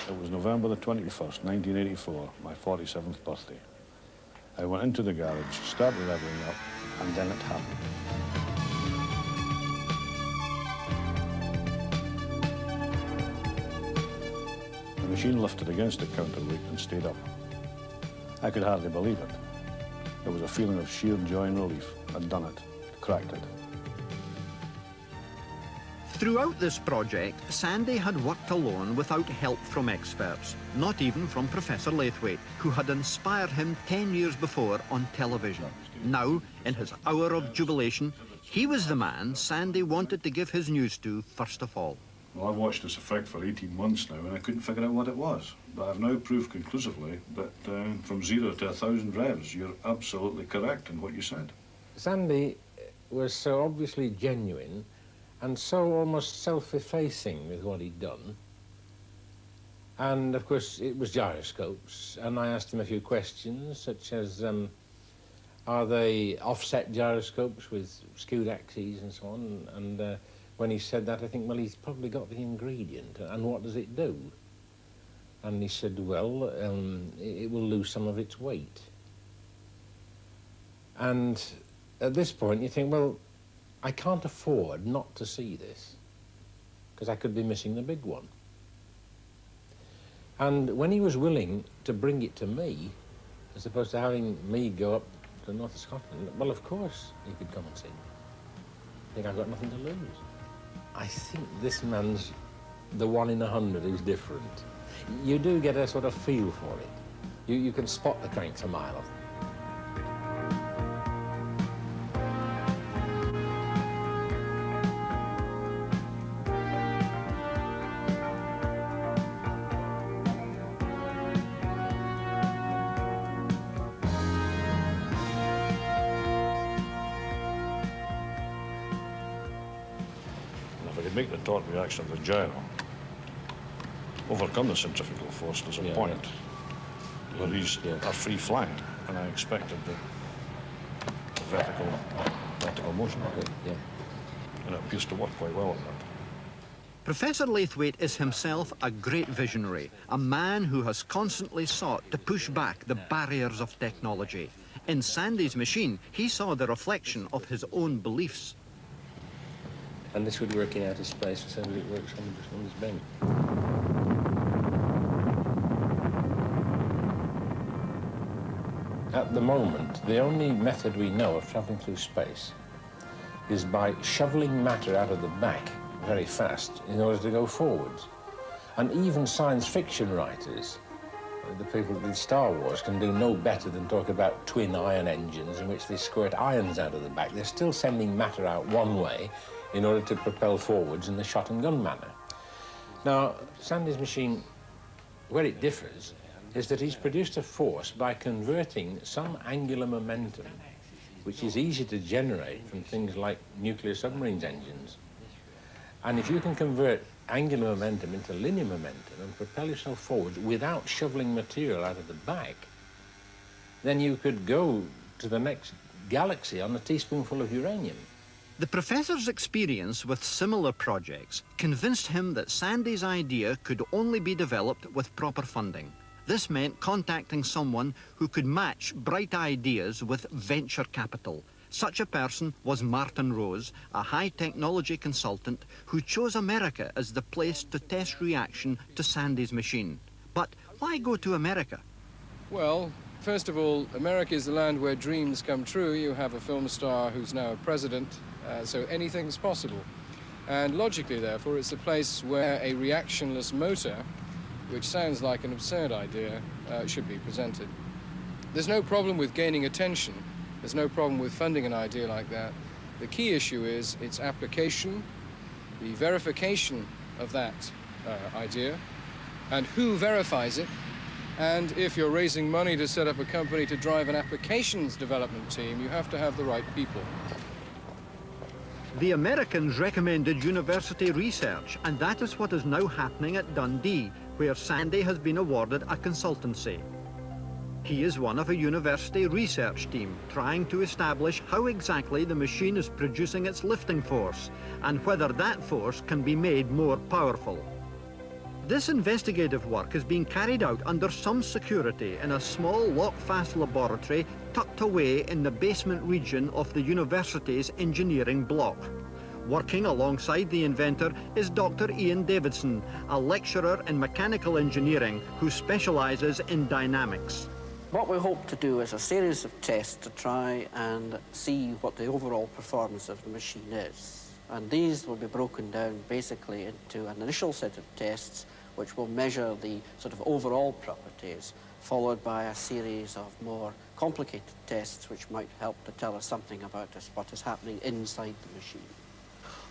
It was November the 21st, 1984, my 47th birthday. I went into the garage, started revving up, and then it happened. The machine lifted against the counterweight and stayed up. I could hardly believe it. It was a feeling of sheer joy and relief. I'd done it, cracked it. Throughout this project, Sandy had worked alone without help from experts, not even from Professor Laithwaite, who had inspired him 10 years before on television. Now, in his hour of jubilation, he was the man Sandy wanted to give his news to first of all. Well, I've watched this effect for 18 months now, and I couldn't figure out what it was. But I've now proved conclusively that from 0 to 1,000 revs, you're absolutely correct in what you said. Sandy was so obviously genuine and so almost self-effacing with what he'd done. And, of course, it was gyroscopes, and I asked him a few questions, such as, are they offset gyroscopes with skewed axes and so on? And when he said that, I think, well, he's probably got the ingredient, and what does it do? And he said, well, it will lose some of its weight. And at this point, you think, well, I can't afford not to see this, because I could be missing the big one. And when he was willing to bring it to me, as opposed to having me go up to North of Scotland, well, of course he could come and see me. I think I've got nothing to lose. I think this man's the 1 in 100 who's different. You do get a sort of feel for it. You can spot the cranks a mile off. Make the torque reaction of the gyro, overcome the centrifugal force, there's a point where these are free flying, and I expected the vertical motion. And it appears to work quite well at that. Professor Laithwaite is himself a great visionary, a man who has constantly sought to push back the barriers of technology. In Sandy's machine, he saw the reflection of his own beliefs. And this would work in outer space, so it works on this bench. At the moment, the only method we know of traveling through space is by shoveling matter out of the back very fast in order to go forwards. And even science fiction writers, the people that did Star Wars, can do no better than talk about twin ion engines in which they squirt ions out of the back. They're still sending matter out one way in order to propel forwards in the shot and gun manner. Now, Sandy's machine, where it differs, is that he's produced a force by converting some angular momentum, which is easy to generate from things like nuclear submarines engines. And if you can convert angular momentum into linear momentum and propel yourself forwards without shoveling material out of the back, then you could go to the next galaxy on a teaspoonful of uranium. The professor's experience with similar projects convinced him that Sandy's idea could only be developed with proper funding. This meant contacting someone who could match bright ideas with venture capital. Such a person was Martin Rose, a high-technology consultant who chose America as the place to test reaction to Sandy's machine. But why go to America? Well, first of all, America is the land where dreams come true. You have a film star who's now a president, so anything's possible. And logically, therefore, it's the place where a reactionless motor, which sounds like an absurd idea, should be presented. There's no problem with gaining attention. There's no problem with funding an idea like that. The key issue is its application, the verification of that idea, and who verifies it. And if you're raising money to set up a company to drive an applications development team, you have to have the right people. The Americans recommended university research, and that is what is now happening at Dundee, where Sandy has been awarded a consultancy. He is one of a university research team trying to establish how exactly the machine is producing its lifting force and whether that force can be made more powerful. This investigative work is being carried out under some security in a small lock-fast laboratory tucked away in the basement region of the university's engineering block. Working alongside the inventor is Dr. Ian Davidson, a lecturer in mechanical engineering who specialises in dynamics. What we hope to do is a series of tests to try and see what the overall performance of the machine is. And these will be broken down basically into an initial set of tests which will measure the sort of overall properties, followed by a series of more complicated tests which might help to tell us something about what is happening inside the machine.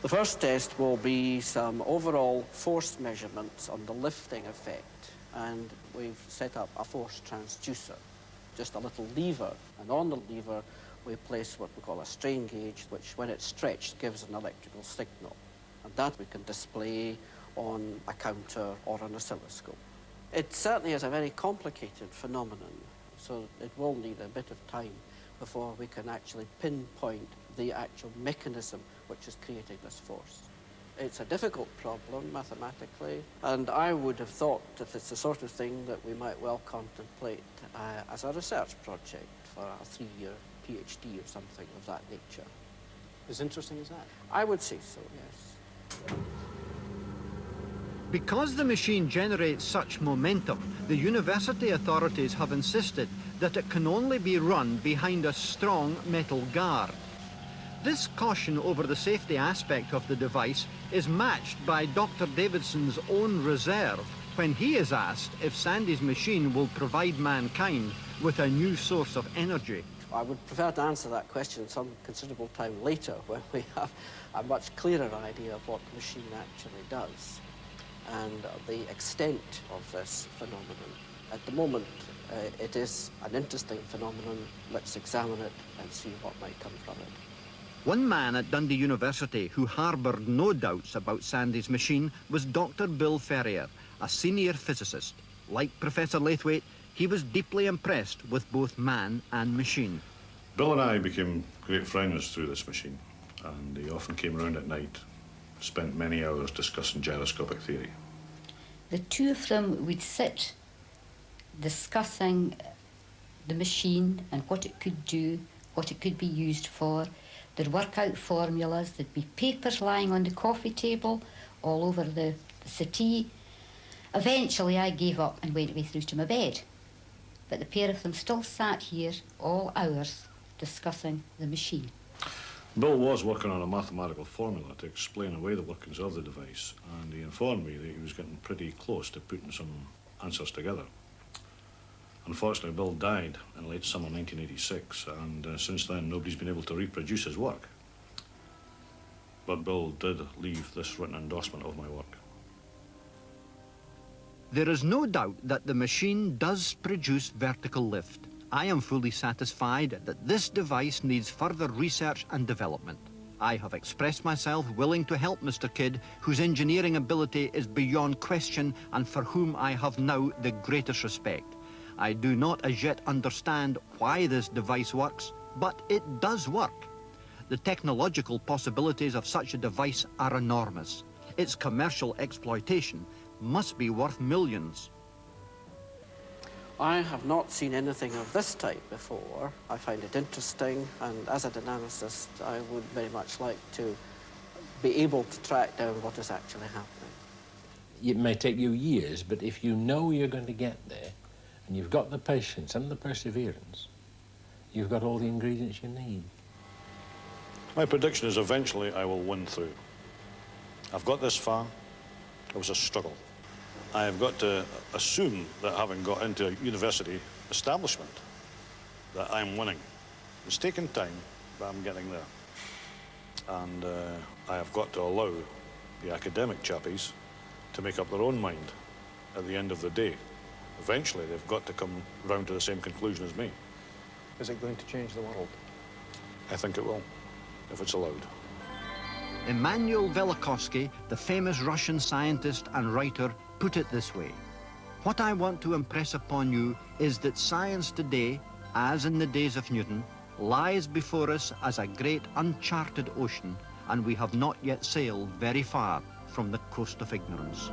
The first test will be some overall force measurements on the lifting effect, and we've set up a force transducer, just a little lever, and on the lever we place what we call a strain gauge, which when it's stretched gives an electrical signal, and that we can display on a counter or an oscilloscope. It certainly is a very complicated phenomenon, so it will need a bit of time before we can actually pinpoint the actual mechanism which is creating this force. It's a difficult problem mathematically, and I would have thought that it's the sort of thing that we might well contemplate as a research project for a 3-year PhD or something of that nature. As interesting as that? I would say so, yes. Because the machine generates such momentum, the university authorities have insisted that it can only be run behind a strong metal guard. This caution over the safety aspect of the device is matched by Dr. Davidson's own reserve when he is asked if Sandy's machine will provide mankind with a new source of energy. I would prefer to answer that question some considerable time later when we have a much clearer idea of what the machine actually does and the extent of this phenomenon. At the moment, it is an interesting phenomenon. Let's examine it and see what might come from it. One man at Dundee University who harboured no doubts about Sandy's machine was Dr. Bill Ferrier, a senior physicist. Like Professor Laithwaite, he was deeply impressed with both man and machine. Bill and I became great friends through this machine, and he often came around at night, spent many hours discussing gyroscopic theory. The two of them would sit discussing the machine and what it could do, what it could be used for. They'd work out formulas, there'd be papers lying on the coffee table all over the settee. Eventually I gave up and went away through to my bed. But the pair of them still sat here all hours discussing the machine. Bill was working on a mathematical formula to explain away the workings of the device, and he informed me that he was getting pretty close to putting some answers together. Unfortunately, Bill died in late summer 1986, and since then nobody's been able to reproduce his work. But Bill did leave this written endorsement of my work. There is no doubt that the machine does produce vertical lift. I am fully satisfied that this device needs further research and development. I have expressed myself willing to help Mr. Kidd, whose engineering ability is beyond question and for whom I have now the greatest respect. I do not as yet understand why this device works, but it does work. The technological possibilities of such a device are enormous. Its commercial exploitation must be worth millions. I have not seen anything of this type before. I find it interesting, and as a dynamicist, I would very much like to be able to track down what is actually happening. It may take you years, but if you know you're going to get there, and you've got the patience and the perseverance, you've got all the ingredients you need. My prediction is eventually I will win through. I've got this far. It was a struggle. I have got to assume that having got into a university establishment, that I'm winning. It's taken time, but I'm getting there. And I have got to allow the academic chappies to make up their own mind at the end of the day. Eventually, they've got to come round to the same conclusion as me. Is it going to change the world? I think it will, if it's allowed. Immanuel Velikovsky, the famous Russian scientist and writer, put it this way: what I want to impress upon you is that science today, as in the days of Newton, lies before us as a great uncharted ocean, and we have not yet sailed very far from the coast of ignorance.